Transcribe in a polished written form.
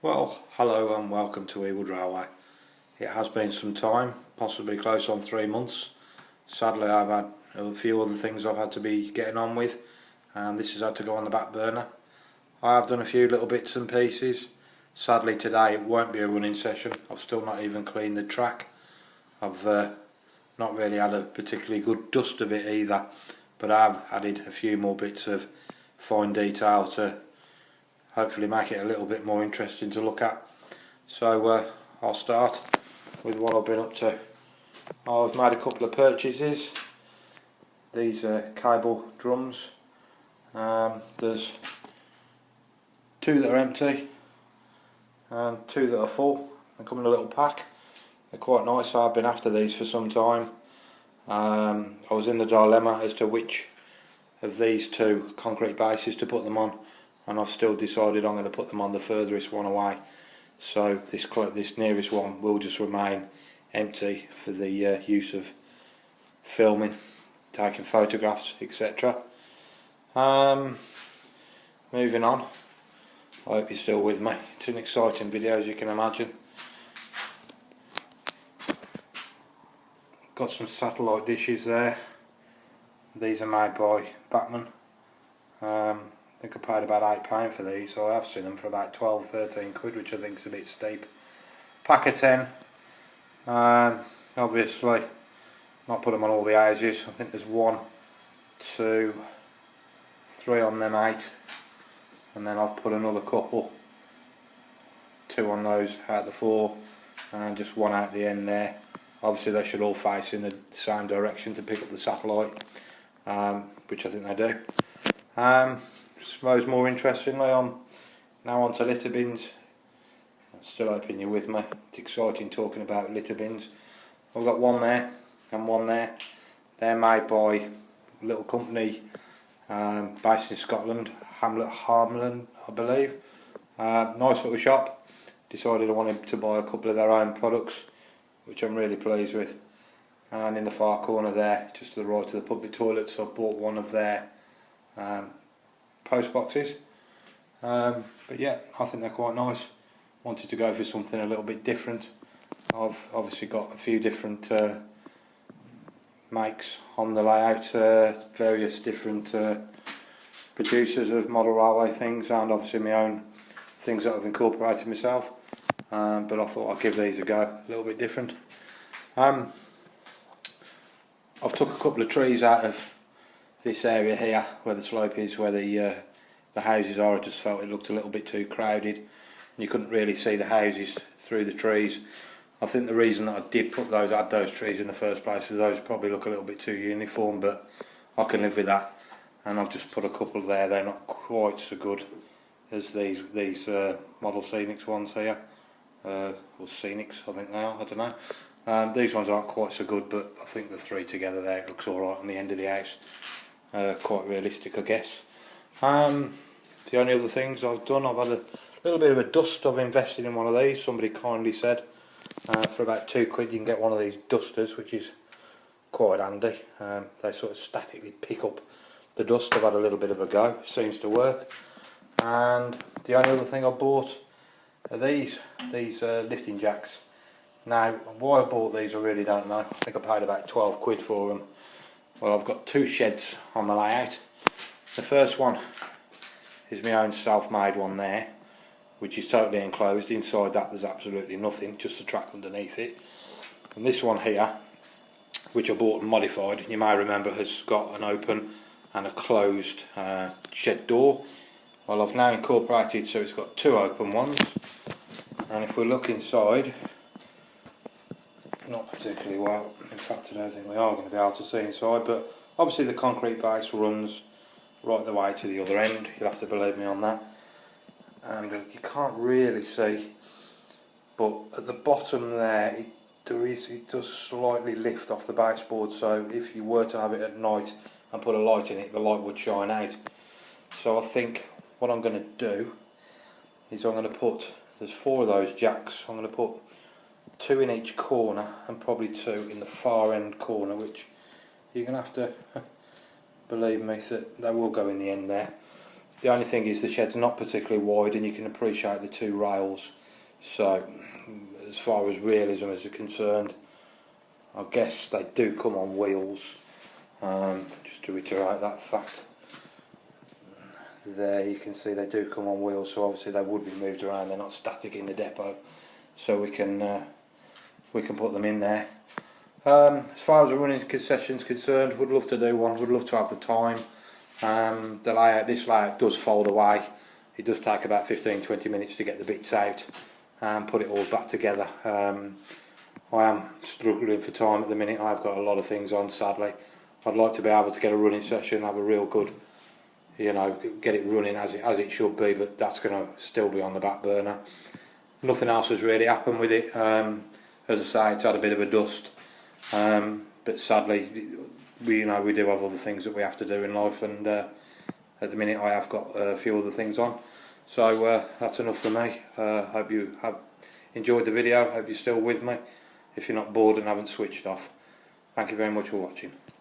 Well, hello and welcome to Ewood Railway. It has been some time, possibly close on 3 months. Sadly, I've had a few other things I've had to be getting on with, and this has had to go on the back burner. I have done a few little bits and pieces. Sadly today it won't be a running session. I've still not even cleaned the track. I've not really had a particularly good dust of it either, but I've added a few more bits of fine detail to hopefully make it a little bit more interesting to look at. So I'll start with what I've been up to. I've made a couple of purchases. These are cable drums. There's 2 that are empty and 2 that are full. They come in a little pack. They're quite nice. I've been after these for some time. I was in the dilemma as to which of these 2 concrete bases to put them on, and I've still decided I'm going to put them on the furthest one away. So this nearest one will just remain empty for the use of filming, taking photographs, etc. Moving on. I hope you're still with me. It's an exciting video, as you can imagine. Got some satellite dishes there. These are made by Batman. I think I paid about £8 for these, so I have seen them for about 12-13 quid, which I think is a bit steep. Pack of 10. Obviously, not put them on all the houses. I think there's 1, 2, 3 on them 8, and then I've put another couple, 2 on those out of the 4, and just 1 out the end there. Obviously, they should all face in the same direction to pick up the satellite, which I think they do. I suppose more interestingly, I'm now onto litter bins. I'm still hoping you're with me. It's exciting talking about litter bins. I've got 1 there and 1 there. They're made by a little company based in Scotland, Hamlet Harmland, I believe. Nice little shop. Decided I wanted to buy a couple of their own products, which I'm really pleased with. And in the far corner there, just to the right of the public toilets, I've bought 1 of their post boxes. But yeah, I think they're quite nice. Wanted to go for something a little bit different. I've obviously got a few different makes on the layout, various different producers of model railway things, and obviously my own things that I've incorporated myself. But I thought I'd give these a go, a little bit different. I've took a couple of trees out of this area here, where the slope is, where the houses are. I just felt it looked a little bit too crowded. You couldn't really see the houses through the trees. I think the reason that I did add those trees in the first place is those probably look a little bit too uniform, but I can live with that. And I've just put a couple there. They're not quite so good as these Model Scenics ones here, or Scenics I think they are, I don't know. These ones aren't quite so good, but I think the 3 together there, it looks alright on the end of the house. Quite realistic, I guess. The only other things I've done, I've had a little bit of a dust. I've invested in one of these. Somebody kindly said for about £2 you can get one of these dusters, which is quite handy. They sort of statically pick up the dust. I've had a little bit of a go. It seems to work. And the only other thing I bought are these lifting jacks. Now, why I bought these I really don't know. I think I paid about 12 quid for them. Well, I've got 2 sheds on the layout. The first one is my own self-made one there, which is totally enclosed. Inside that there's absolutely nothing, just a track underneath it. And this one here, which I bought and modified, you may remember, has got an open and a closed shed door. Well, I've now incorporated, so it's got 2 open ones. And if we look inside, not particularly well. In fact, I don't think we are going to be able to see inside, but obviously the concrete base runs right the way to the other end. You'll have to believe me on that. And you can't really see, but at the bottom there, it does slightly lift off the baseboard, so if you were to have it at night and put a light in it, the light would shine out. So I think what I'm going to do is I'm going to put, there's 4 of those jacks, I'm going to put 2 in each corner and probably 2 in the far end corner, which you're going to have to believe me that they will go in the end there. The only thing is the shed's not particularly wide, and you can appreciate the 2 rails. So as far as realism is concerned, I guess they do come on wheels. Just to reiterate that fact, there you can see they do come on wheels, so obviously they would be moved around, they're not static in the depot, so we can put them in there. As far as a running session is concerned, would love to do one, would love to have the time. The layout, this layout does fold away. It does take about 15-20 minutes to get the bits out and put it all back together. I am struggling for time at the minute. I've got a lot of things on, sadly. I'd like to be able to get a running session, have a real good, you know, get it running as it should be, but that's going to still be on the back burner. Nothing else has really happened with it. As I say, it's had a bit of a dust, but sadly, we do have other things that we have to do in life, and at the minute I have got a few other things on. So that's enough for me. Hope you have enjoyed the video. Hope you're still with me. If you're not bored and haven't switched off, thank you very much for watching.